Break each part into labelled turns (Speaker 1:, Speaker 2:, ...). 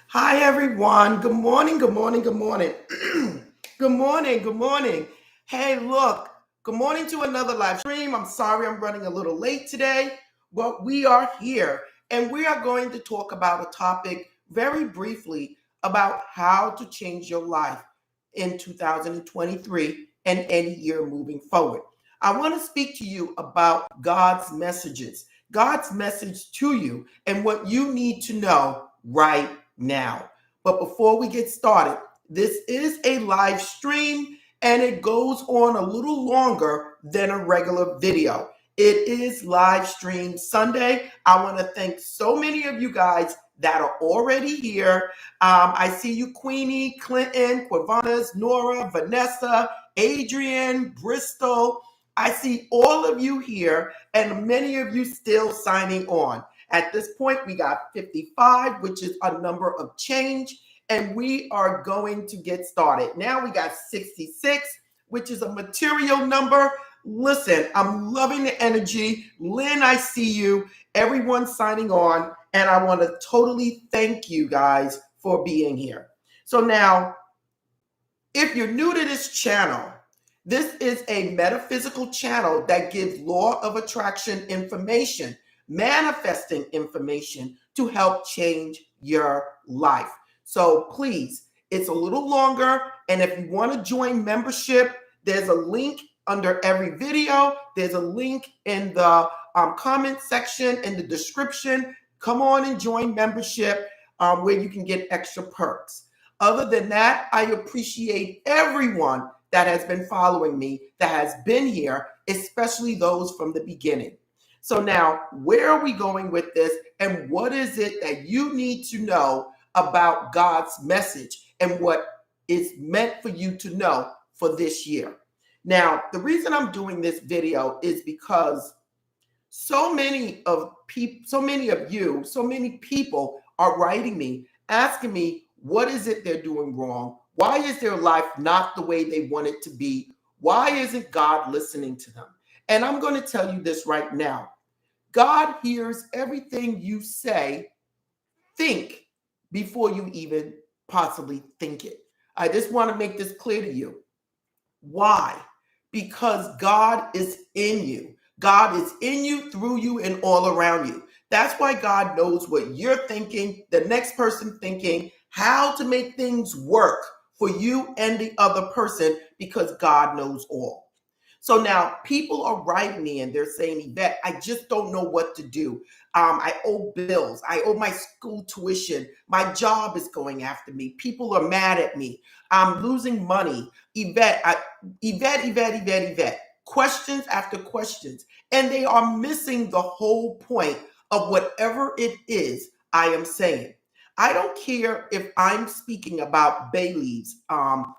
Speaker 1: Hi, everyone. Good morning, good morning, good morning. Good morning, good morning. Hey, look, good morning to another live stream. I'm sorry I'm running a little late today, but we are here and we are going to talk about a topic very briefly about how to change your life in 2023 and any year moving forward. I want to speak to you about God's messages, God's message to you, and what you need to know right now. But before we get started, this is a live stream and it goes on a little longer than a regular video. It is live stream Sunday. I want to thank so many of you guys that are already here. I see you, Queenie, Clinton, Quavanas, Nora, Vanessa, Adrian, Bristol. I see all of you here and many of you still signing on. At this point, we got 55, which is a number of change, and we are going to get started. Now we got 66, which is a material number. Listen, I'm loving the energy. Lynn, I see you. Everyone signing on, and I want to totally thank you guys for being here. So now, if you're new to this channel, this is a metaphysical channel that gives law of attraction information, manifesting information to help change your life. So please, it's a little longer. And if you want to join membership, there's a link under every video. There's a link in the comment section, in the description. Come on and join membership where you can get extra perks. Other than that, I appreciate everyone that has been following me, that has been here, especially those from the beginning. So now, where are we going with this? And what is it that you need to know about God's message and what is meant for you to know for this year? Now, the reason I'm doing this video is because so many people are writing me, asking me, what is it they're doing wrong? Why is their life not the way they want it to be? Why isn't God listening to them? And I'm going to tell you this right now. God hears everything you say, think, before you even possibly think it. I just want to make this clear to you. Why? Because God is in you. God is in you, through you, and all around you. That's why God knows what you're thinking, the next person thinking, how to make things work for you and the other person, because God knows all. So now people are writing me and they're saying, Yvette, I just don't know what to do. I owe bills. I owe my school tuition. My job is going after me. People are mad at me. I'm losing money. Yvette. Questions after questions. And they are missing the whole point of whatever it is I am saying. I don't care if I'm speaking about bay leaves,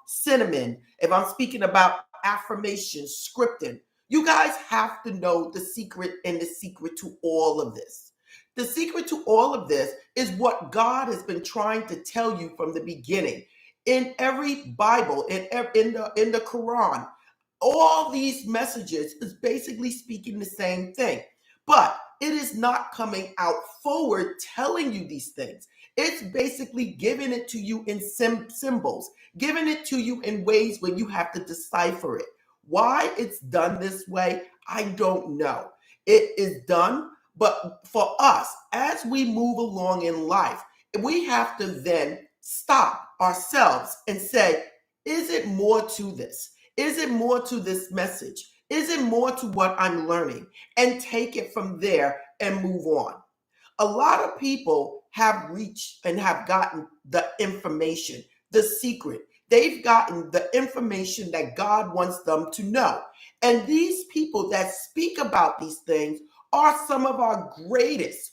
Speaker 1: cinnamon, if I'm speaking about affirmations, scripting. You guys have to know the secret and the secret to all of this. The secret to all of this is what God has been trying to tell you from the beginning. In every Bible, in the Quran, all these messages is basically speaking the same thing. But it is not coming out forward telling you these things. It's basically giving it to you in symbols, giving it to you in ways where you have to decipher it. Why it's done this way, I don't know. It is done, but for us, as we move along in life, we have to then stop ourselves and say, is it more to this? Is it more to this message? Is it more to what I'm learning? And take it from there and move on. A lot of people have reached and have gotten the information, the secret. They've gotten the information that God wants them to know. And these people that speak about these things are some of our greatest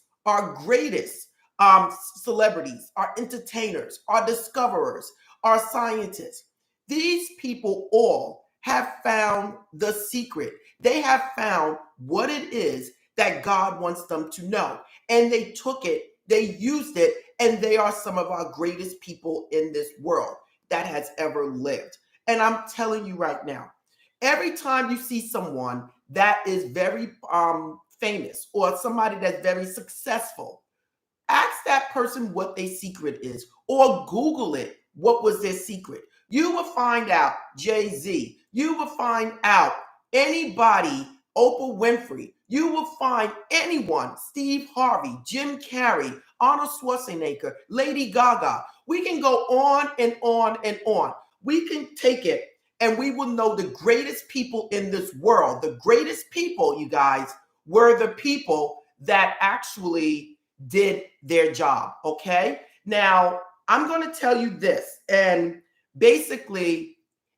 Speaker 1: celebrities, our entertainers, our discoverers, our scientists. These people all have found the secret. They have found what it is that God wants them to know. And they took it, they used it, and they are some of our greatest people in this world that has ever lived. And I'm telling you right now, every time you see someone that is very famous or somebody that's very successful, Ask that person what their secret is, or Google it. What was their secret? You will find out Jay-Z. You will find out anybody, Oprah Winfrey. You will find anyone, Steve Harvey, Jim Carrey, Arnold Schwarzenegger, Lady Gaga. We can go on and on and on. We can take it and we will know the greatest people in this world. The greatest people, you guys, were the people that actually did their job, okay? Now, I'm going to tell you this, and basically,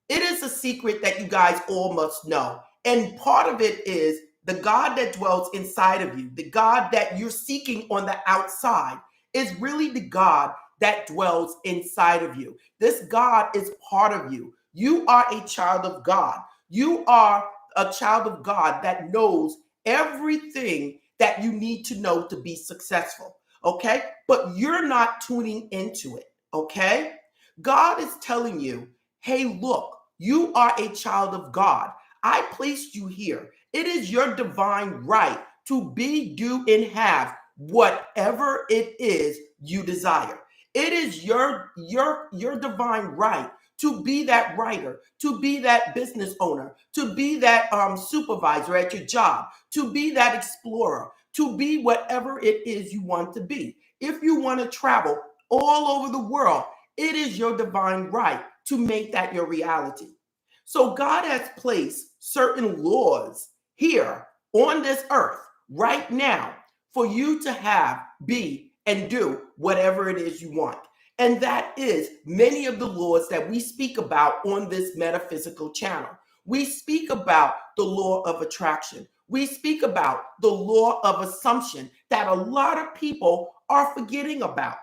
Speaker 1: it is a secret that you guys all must know. And part of it is the God that dwells inside of you, the God that you're seeking on the outside, is really the God that dwells inside of you. This God is part of you. You are a child of God. You are a child of God that knows everything that you need to know to be successful, okay? But you're not tuning into it, okay? God is telling you, hey, look, you are a child of God. I placed you here. It is your divine right to be, do, and have whatever it is you desire. It is your divine right to be that writer, to be that business owner, to be that supervisor at your job, to be that explorer, to be whatever it is you want to be. If you want to travel all over the world, it is your divine right to make that your reality. So God has placed certain laws here on this earth right now for you to have, be, and do whatever it is you want. And that is many of the laws that we speak about on this metaphysical channel. We speak about the law of attraction. We speak about the law of assumption that a lot of people are forgetting about.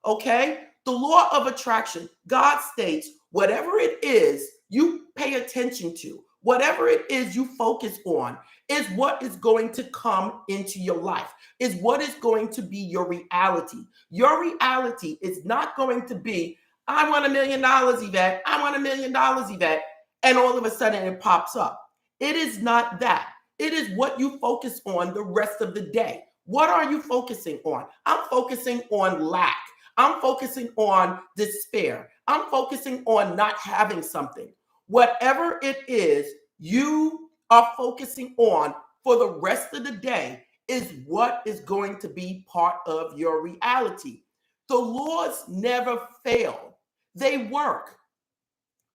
Speaker 1: Okay? The law of attraction, God states, whatever it is you pay attention to, whatever it is you focus on, is what is going to come into your life, is what is going to be your reality. Your reality is not going to be, I want $1 million, Yvette. I want $1 million, Yvette. And all of a sudden it pops up. It is not that. It is what you focus on the rest of the day. What are you focusing on? I'm focusing on lack. I'm focusing on despair. I'm focusing on not having something. Whatever it is you are focusing on for the rest of the day is what is going to be part of your reality. The laws never fail. They work.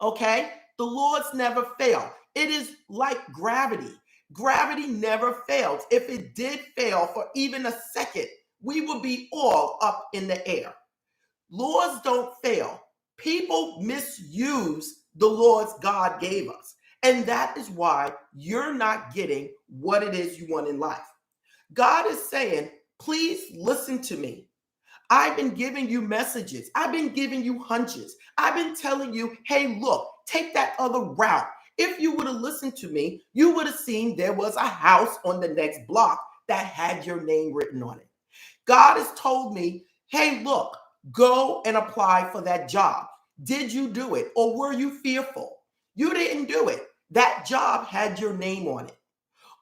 Speaker 1: Okay? The laws never fail. It is like gravity. Gravity never fails. If it did fail for even a second, we would be all up in the air. Laws don't fail. People misuse the laws God gave us. And that is why you're not getting what it is you want in life. God is saying, please listen to me. I've been giving you messages. I've been giving you hunches. I've been telling you, hey, look, take that other route. If you would have listened to me, you would have seen there was a house on the next block that had your name written on it. God has told me, hey, look, go and apply for that job. Did you do it? Or were you fearful? You didn't do it. That job had your name on it.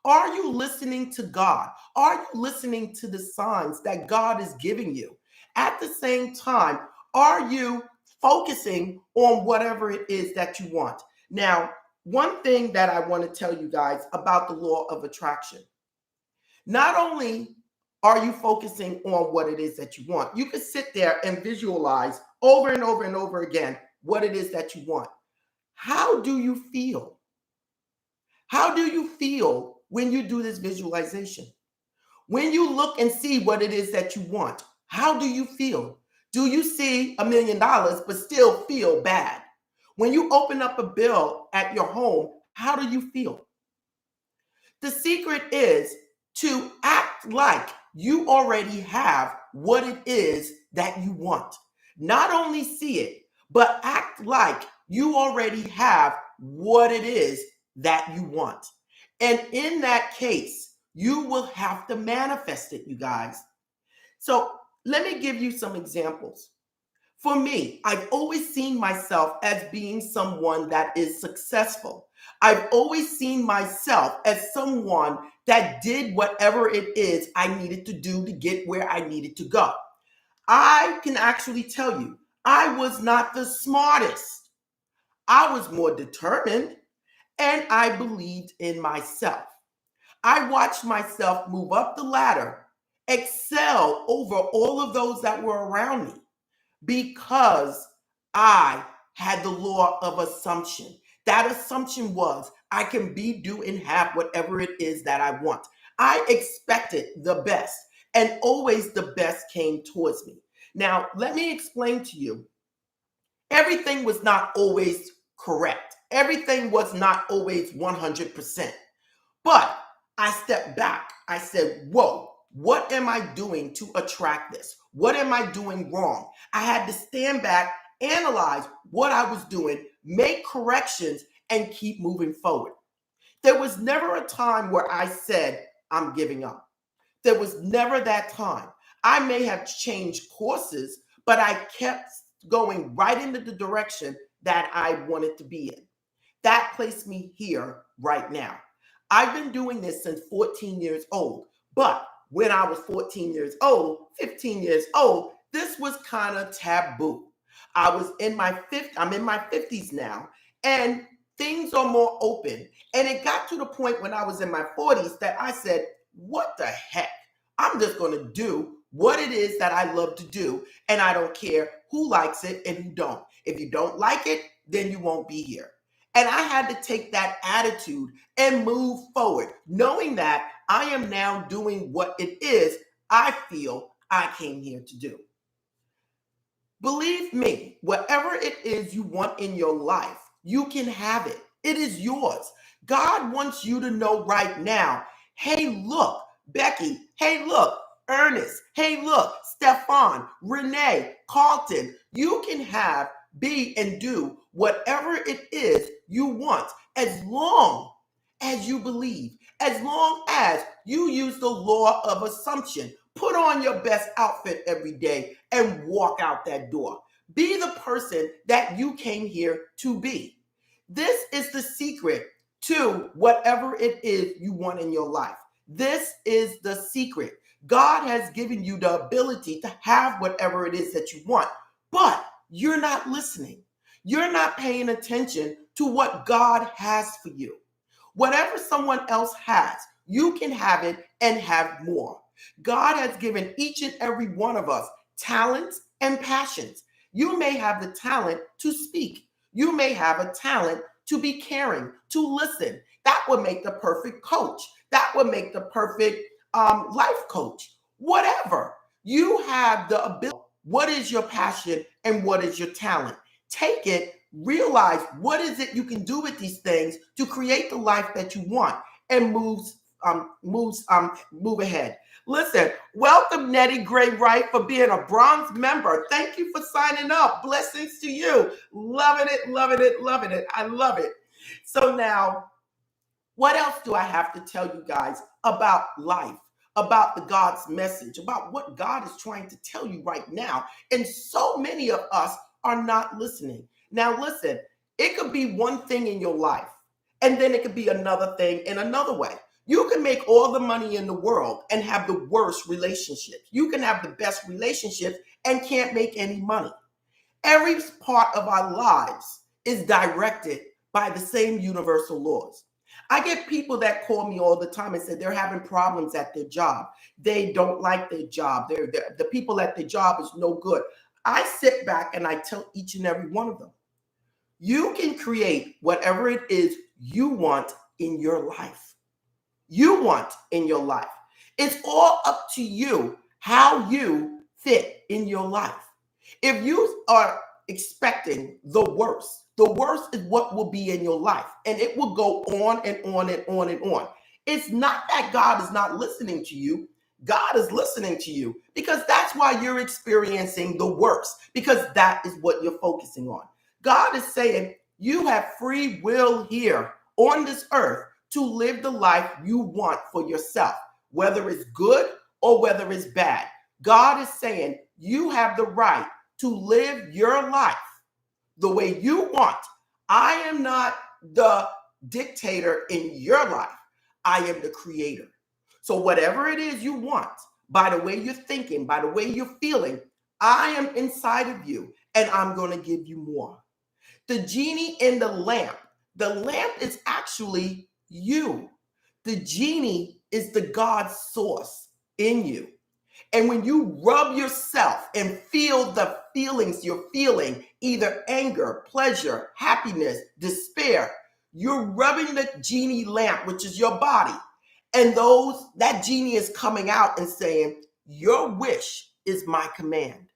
Speaker 1: Are you listening to God? Are you listening to the signs that God is giving you? At the same time, are you focusing on whatever it is that you want? Now, one thing that I want to tell you guys about the law of attraction. Not only are you focusing on what it is that you want, you can sit there and visualize over and over and over again what it is that you want. How do you feel? How do you feel when you do this visualization? When you look and see what it is that you want, how do you feel? Do you see $1 million but still feel bad? When you open up a bill at your home, how do you feel? The secret is to act like you already have what it is that you want. Not only see it, but act like you already have what it is that you want. And in that case, you will have to manifest it, you guys. So let me give you some examples. For me, I've always seen myself as being someone that is successful. I've always seen myself as someone that did whatever it is I needed to do to get where I needed to go. I can actually tell you, I was not the smartest. I was more determined and I believed in myself. I watched myself move up the ladder, excel over all of those that were around me because I had the law of assumption. That assumption was I can be, do, and have whatever it is that I want. I expected the best, and always the best came towards me. Now, let me explain to you, everything was not always correct. Everything was not always 100%. But I stepped back. I said, whoa, what am I doing to attract this? What am I doing wrong? I had to stand back, analyze what I was doing, make corrections, and keep moving forward. There was never a time where I said, I'm giving up. There was never that time. I may have changed courses, but I kept going right into the direction that I wanted to be in. That placed me here right now. I've been doing this since 14 years old, but when I was 14 years old, 15 years old, this was kind of taboo. I'm in my 50s now, and things are more open. And it got to the point when I was in my 40s that I said, what the heck? I'm just going to do what it is that I love to do, and I don't care who likes it and who don't. If you don't like it, then you won't be here. And I had to take that attitude and move forward, knowing that I am now doing what it is I feel I came here to do. Believe me, whatever it is you want in your life, you can have it. It is yours. God wants you to know right now, hey, look, Becky, hey, look, Ernest, hey, look, Stefan, Renee, Carlton, you can have, be, and do whatever it is you want as long as you believe, as long as you use the law of assumption. Put on your best outfit every day and walk out that door. Be the person that you came here to be. This is the secret to whatever it is you want in your life. This is the secret. God has given you the ability to have whatever it is that you want, but you're not listening. You're not paying attention to what God has for you. Whatever someone else has, you can have it and have more. God has given each and every one of us talents and passions. You may have the talent to speak. You may have a talent to be caring, to listen. That would make the perfect coach. That would make the perfect life coach. Whatever. You have the ability. What is your passion and what is your talent? Take it, realize what is it you can do with these things to create the life that you want and move ahead. Listen, welcome Nettie Gray Wright for being a bronze member. Thank you for signing up. Blessings to you. Loving it, loving it, loving it. I love it. So now, what else do I have to tell you guys about life, about the God's message, about what God is trying to tell you right now? And so many of us are not listening. Now, listen, it could be one thing in your life, and then it could be another thing in another way. You can make all the money in the world and have the worst relationships. You can have the best relationships and can't make any money. Every part of our lives is directed by the same universal laws. I get people that call me all the time and say they're having problems at their job. They don't like their job. The people at their job is no good. I sit back and I tell each and every one of them, you can create whatever it is you want in your life. You want in your life. It's all up to you how you fit in your life. If you are expecting the worst is what will be in your life. And it will go on and on and on and on. It's not that God is not listening to you. God is listening to you because that's why you're experiencing the worst, because that is what you're focusing on. God is saying you have free will here on this earth to live the life you want for yourself, whether it's good or whether it's bad. God is saying you have the right to live your life the way you want. I am not the dictator in your life. I am the creator. So whatever it is you want, by the way you're thinking, by the way you're feeling, I am inside of you and I'm going to give you more. The genie in the lamp is actually you. The genie is the God source in you. And when you rub yourself and feel the feelings you're feeling, either anger, pleasure, happiness, despair, you're rubbing the genie lamp, which is your body. And that genie is coming out and saying, your wish is my command.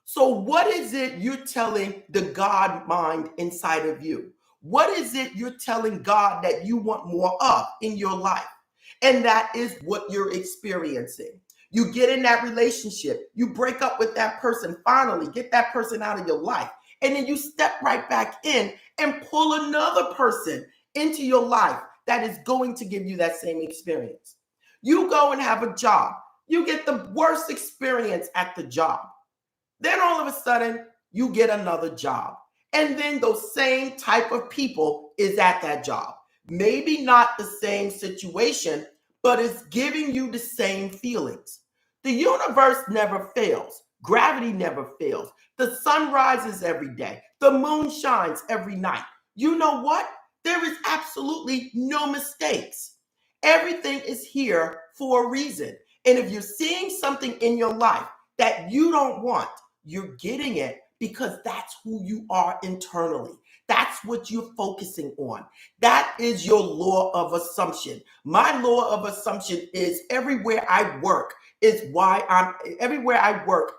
Speaker 1: So, what is it you're telling the God mind inside of you? What is it you're telling God that you want more of in your life? And that is what you're experiencing. You get in that relationship, you break up with that person, finally get that person out of your life. And then you step right back in and pull another person into your life that is going to give you that same experience. You go and have a job, you get the worst experience at the job. Then all of a sudden, you get another job. And then those same type of people is at that job. Maybe not the same situation, but it's giving you the same feelings. The universe never fails. Gravity never fails. The sun rises every day. The moon shines every night. You know what? There is absolutely no mistakes. Everything is here for a reason. And if you're seeing something in your life that you don't want, you're getting it because that's who you are internally. That's what you're focusing on. That is your law of assumption. My law of assumption is everywhere I work,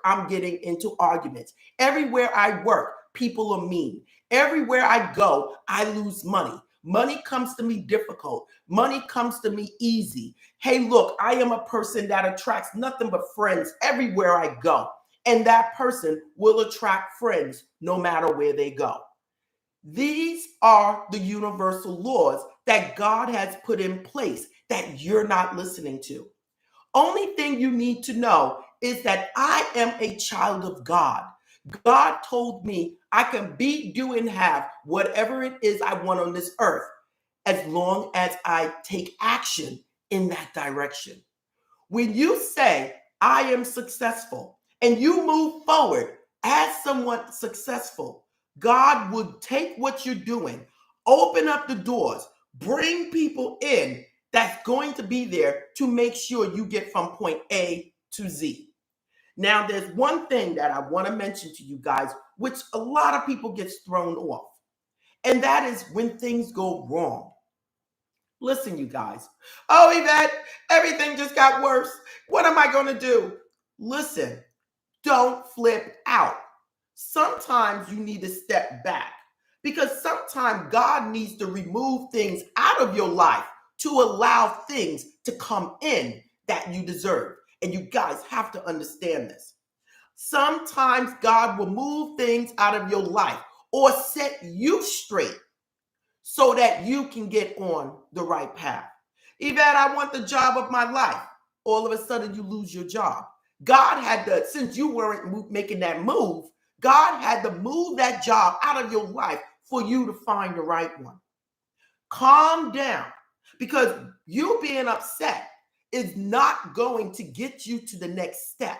Speaker 1: I'm getting into arguments. Everywhere I work, people are mean. Everywhere I go, I lose money. Money comes to me difficult. Money comes to me easy. Hey, look, I am a person that attracts nothing but friends everywhere I go. And that person will attract friends no matter where they go. These are the universal laws that God has put in place that you're not listening to. Only thing you need to know is that I am a child of God. God told me I can be, do, and have whatever it is I want on this earth as long as I take action in that direction. When you say, I am successful, and you move forward as someone successful, God would take what you're doing, open up the doors, bring people in that's going to be there to make sure you get from point A to Z. Now, there's one thing that I want to mention to you guys, which a lot of people gets thrown off, and that is when things go wrong. Listen, you guys. Oh, Yvette, everything just got worse. What am I going to do? Listen, don't flip out. Sometimes you need to step back because sometimes God needs to remove things out of your life to allow things to come in that you deserve. And you guys have to understand this. Sometimes God will move things out of your life or set you straight so that you can get on the right path. Yvette, I want the job of my life. All of a sudden, you lose your job. God had to, since you weren't making that move, God had to move that job out of your life for you to find the right one. Calm down, because you being upset is not going to get you to the next step.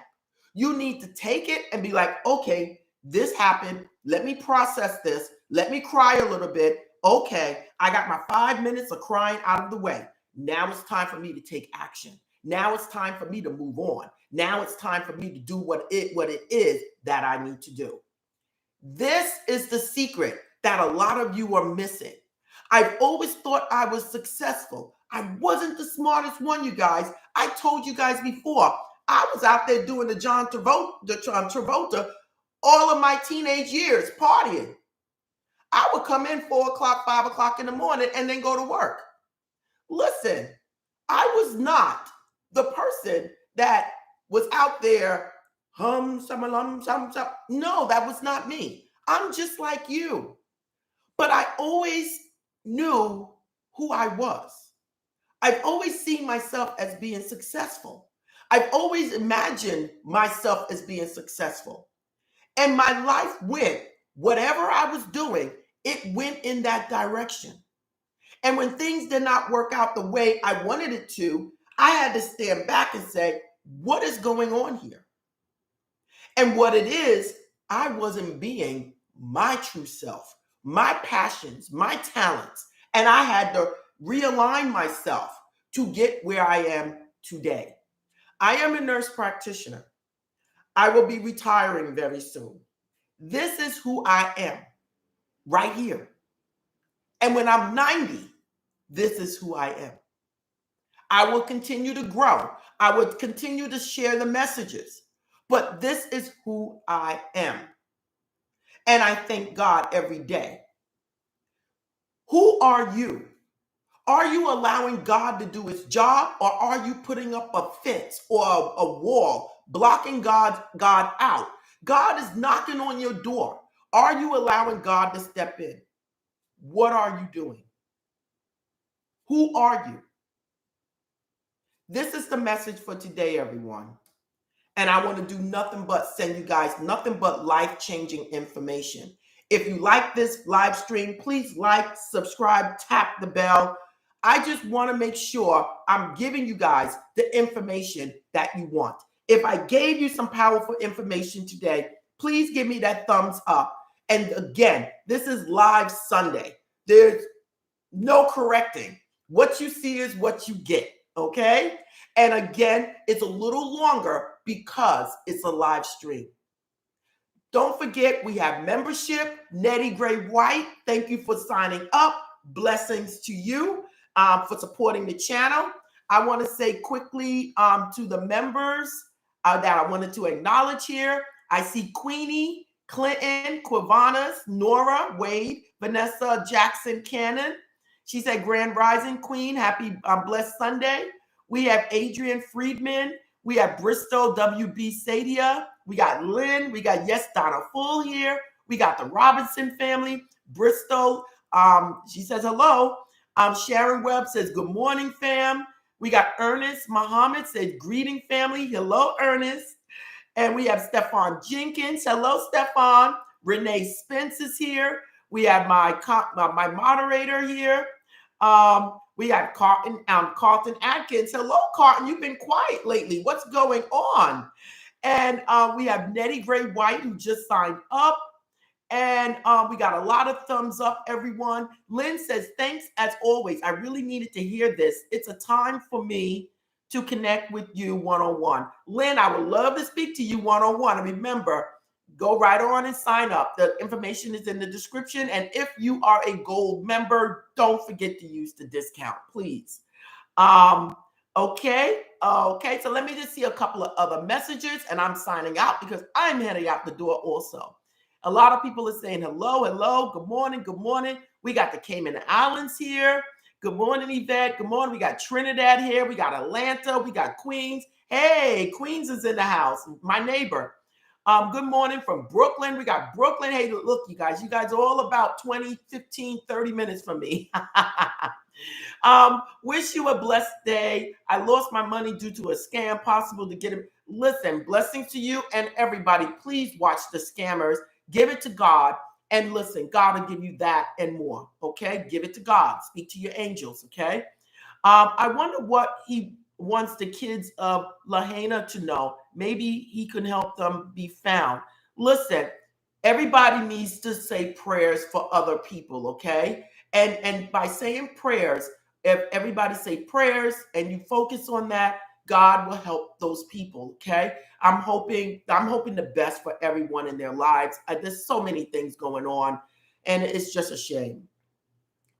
Speaker 1: You need to take it and be like, okay, this happened. Let me process this. Let me cry a little bit. Okay, I got my 5 minutes of crying out of the way. Now it's time for me to take action. Now it's time for me to move on. Now it's time for me to do what it is that I need to do. This is the secret that a lot of you are missing. I've always thought I was successful. I wasn't the smartest one, you guys. I told you guys before, I was out there doing the John Travolta all of my teenage years, partying. I would come in 4 o'clock, 5 o'clock in the morning and then go to work. Listen, I was not the person that was out there, No, that was not me. I'm just like you. But I always knew who I was. I've always seen myself as being successful. I've always imagined myself as being successful. And my life went, whatever I was doing, it went in that direction. And when things did not work out the way I wanted it to, I had to stand back and say, what is going on here? And what it is, I wasn't being my true self, my passions, my talents. And I had to realign myself to get where I am today. I am a nurse practitioner. I will be retiring very soon. This is who I am right here. And when I'm 90, this is who I am. I will continue to grow. I will continue to share the messages. But this is who I am. And I thank God every day. Who are you? Are you allowing God to do his job, or are you putting up a fence or a wall blocking God out? God is knocking on your door. Are you allowing God to step in? What are you doing? Who are you? This is the message for today, everyone. And I want to do nothing but send you guys nothing but life-changing information. If you like this live stream, please like, subscribe, tap the bell. I just want to make sure I'm giving you guys the information that you want. If I gave you some powerful information today, please give me that thumbs up. And again, this is live Sunday. There's no correcting. What you see is what you get, okay? And again, it's a little longer because it's a live stream. Don't forget, we have membership. Nettie Gray White, thank you for signing up. Blessings to you for supporting the channel. I want to say quickly to the members that I wanted to acknowledge here. I see Queenie, Clinton, Quivanas, Nora, Wade, Vanessa Jackson Cannon. She said, Grand Rising Queen, happy blessed Sunday. We have Adrian Friedman. We have Bristol WB Sadia. We got Lynn. We got Yes Donna Full here. We got the Robinson family. Bristol, she says hello. Sharon Webb says, good morning, fam. We got Ernest Muhammad said, greeting, family. Hello, Ernest. And we have Stefan Jenkins. Hello, Stefan. Renee Spence is here. We have my moderator here. We have Carlton Atkins. Hello, Carlton. You've been quiet lately. What's going on? And we have Nettie Gray White, who just signed up. And we got a lot of thumbs up, everyone. Lynn says, thanks as always. I really needed to hear this. It's a time for me to connect with you one-on-one. Lynn, I would love to speak to you one-on-one. And remember, go right on and sign up. The information is in the description. And if you are a gold member, don't forget to use the discount, please. Okay. So let me just see a couple of other messages, and I'm signing out because I'm heading out the door also. A lot of people are saying hello, good morning. We got the Cayman Islands here. Good morning, Yvette. Good morning. We got Trinidad here. We got Atlanta. We got Queens. Hey, Queens is in the house. My neighbor. Good morning from Brooklyn. We got Brooklyn. Hey, look, you guys are all about 20, 15, 30 minutes from me. Wish you a blessed day. I lost my money due to a scam, possible to get it. Listen, blessings to you and everybody. Please watch the scammers. Give it to God. And listen, God will give you that and more. Okay? Give it to God. Speak to your angels. Okay? I wonder what he wants the kids of Lahaina to know. Maybe he can help them be found. Listen, everybody needs to say prayers for other people, okay? And by saying prayers, if everybody say prayers and you focus on that, God will help those people, okay? I'm hoping the best for everyone in their lives. There's so many things going on, and it's just a shame.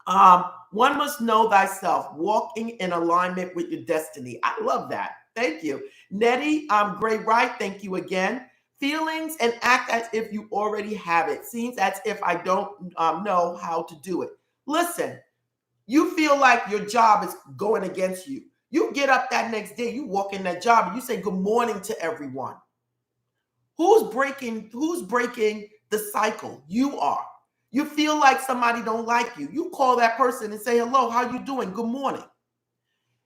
Speaker 1: One must know thyself, walking in alignment with your destiny. I love that. Thank you. Nettie, Gray Wright, thank you again. Feelings and act as if you already have it. Seems as if I don't know how to do it. Listen, you feel like your job is going against you. You get up that next day, you walk in that job, and you say good morning to everyone. Who's breaking the cycle? You are. You feel like somebody don't like you. You call that person and say, hello, how you doing? Good morning.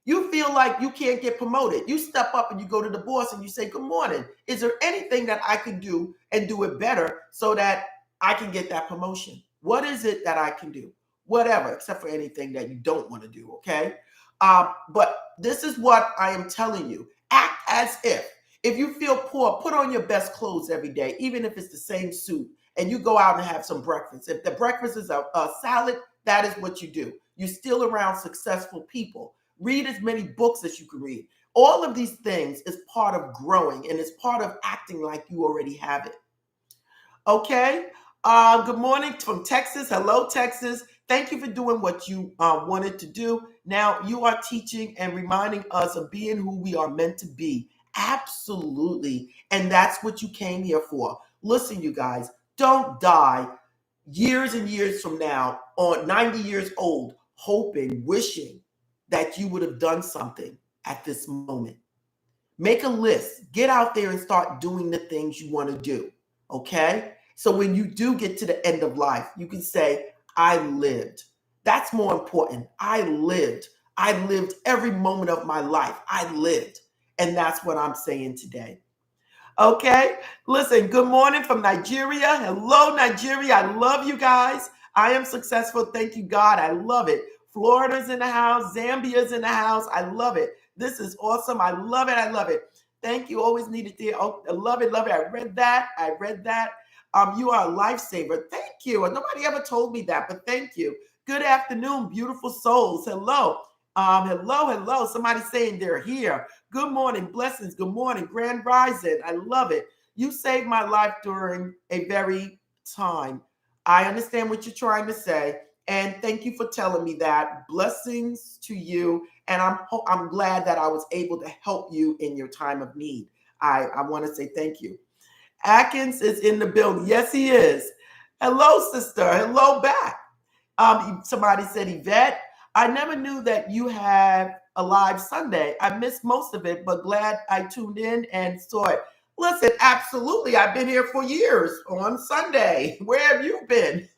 Speaker 1: You feel like you can't get promoted. You step up and you go to the boss and you say, good morning. Is there anything that I could do and do it better so that I can get that promotion? What is it that I can do? Whatever, except for anything that you don't want to do, okay? But this is what I am telling you. Act as if. If you feel poor, put on your best clothes every day, even if it's the same suit, and you go out and have some breakfast. If the breakfast is a salad, that is what you do. You're still around successful people. Read as many books as you can read. All of these things is part of growing, and it's part of acting like you already have it. Okay. Good morning from Texas. Hello, Texas. Thank you for doing what you wanted to do. Now you are teaching and reminding us of being who we are meant to be. Absolutely. And that's what you came here for. Listen, you guys, don't die years and years from now, on 90 years old, hoping, wishing that you would have done something at this moment. Make a list. Get out there and start doing the things you want to do. Okay? So when you do get to the end of life, you can say, I lived. That's more important. I lived. I lived every moment of my life. I lived. And that's what I'm saying today. Okay. Listen, good morning from Nigeria. Hello, Nigeria. I love you guys. I am successful. Thank you, God. I love it. Florida's in the house. Zambia's in the house. I love it. This is awesome. I love it. I love it. Thank you. Always needed to. Oh, I love it. Love it. I read that. I read that. You are a lifesaver. Thank you. Nobody ever told me that, but thank you. Good afternoon, beautiful souls. Hello. Hello. Somebody saying they're here. Good morning, blessings. Good morning, grand rising. I love it. You saved my life during a very time. I understand what you're trying to say, and thank you for telling me that. Blessings to you, and I'm glad that I was able to help you in your time of need. I want to say thank you. Atkins is in the building. Yes, he is. Hello, sister. Hello back. Somebody said, Yvette, I never knew that you had a live Sunday. I missed most of it, but glad I tuned in and saw it. Listen, absolutely. I've been here for years on Sunday. Where have you been?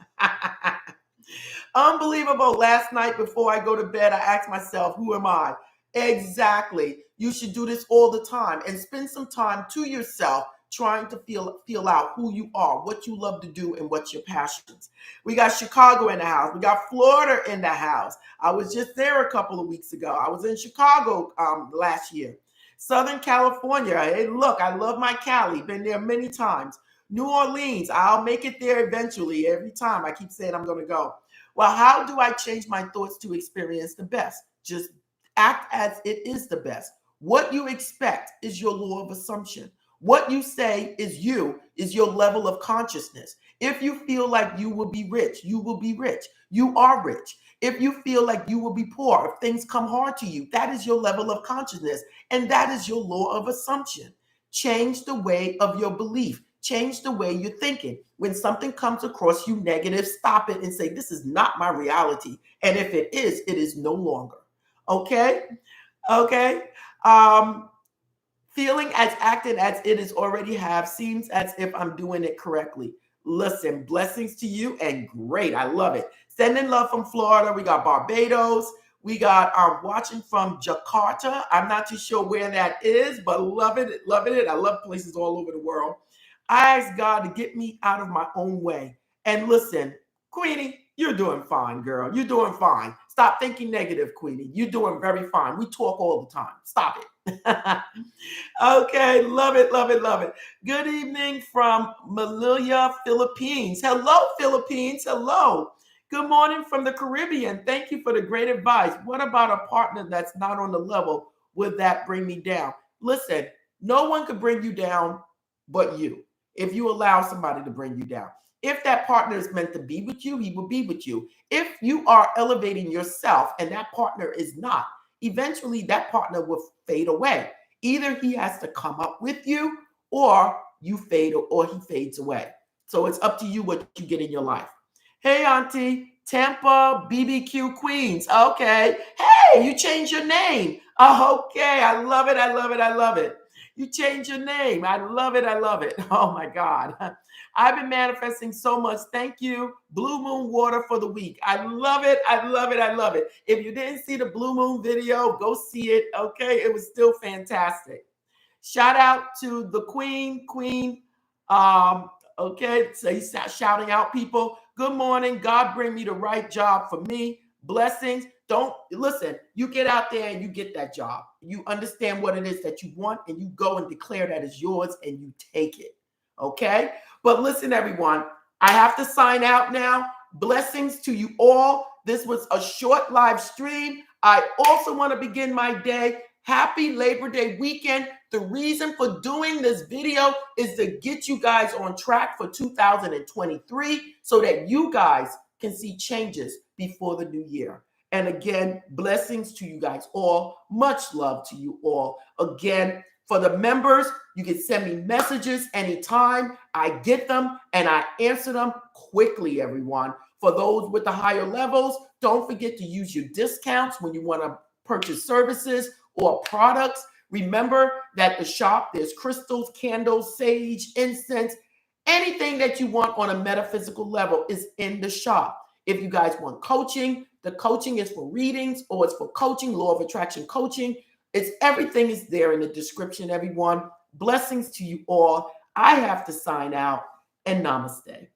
Speaker 1: Unbelievable. Last night before I go to bed, I asked myself, who am I? Exactly. You should do this all the time and spend some time to yourself trying to feel out who you are, what you love to do, and what's your passions. We got Chicago in the house. We got Florida in the house. I was just there a couple of weeks ago. I was in Chicago last year. Southern California. Hey, look, I love my Cali. Been there many times. New Orleans. I'll make it there eventually. Every time I keep saying I'm going to go. Well, how do I change my thoughts to experience the best? Just act as it is the best. What you expect is your law of assumption. What you say is your level of consciousness. If you feel like you will be rich, you will be rich. You are rich. If you feel like you will be poor, if things come hard to you, that is your level of consciousness. And that is your law of assumption. Change the way of your belief. Change the way you're thinking. When something comes across you negative, stop it and say, this is not my reality. And if it is no longer. Okay? Okay? Feeling as acting as it is already have seems as if I'm doing it correctly. Listen, blessings to you and great. I love it. Sending love from Florida. We got Barbados. We got watching from Jakarta. I'm not too sure where that is, but loving it. I love places all over the world. I ask God to get me out of my own way. And listen, Queenie, you're doing fine, girl. You're doing fine. Stop thinking negative, Queenie. You're doing very fine. We talk all the time. Stop it. Okay, love it, love it, love it. Good evening from Manila, Philippines. Hello, Philippines. Hello. Good morning from the Caribbean. Thank you for the great advice. What about a partner that's not on the level? Would that bring me down? Listen, no one could bring you down but you if you allow somebody to bring you down. If that partner is meant to be with you, he will be with you. If you are elevating yourself and that partner is not, eventually that partner will fade away. Either he has to come up with you or you fade or he fades away. So it's up to you what you get in your life. Hey, Auntie, Tampa BBQ Queens. Okay. Hey, you changed your name. Oh, okay. I love it. I love it. I love it. You changed your name. I love it. I love it. Oh, my God. I've been manifesting so much. Thank you, Blue Moon Water, for the week. I love it. I love it. I love it. If you didn't see the Blue Moon video, go see it. Okay. It was still fantastic. Shout out to the Queen. Okay. So he's shouting out people. Good morning. God bring me the right job for me. Blessings. Don't listen. You get out there and you get that job. You understand what it is that you want and you go and declare that is yours and you take it. Okay? But listen, everyone, I have to sign out now. Blessings to you all. This was a short live stream. I also want to begin my day. Happy Labor Day weekend. The reason for doing this video is to get you guys on track for 2023 so that you guys can see changes before the new year. And again, blessings to you guys all. Much love to you all. Again, for the members, you can send me messages anytime. I get them and I answer them quickly, everyone. For those with the higher levels, don't forget to use your discounts when you want to purchase services or products. Remember that the shop, there's crystals, candles, sage, incense, anything that you want on a metaphysical level is in the shop. If you guys want coaching, the coaching is for readings or it's for coaching, law of attraction coaching. It's everything is there in the description, everyone. Blessings to you all. I have to sign out and namaste.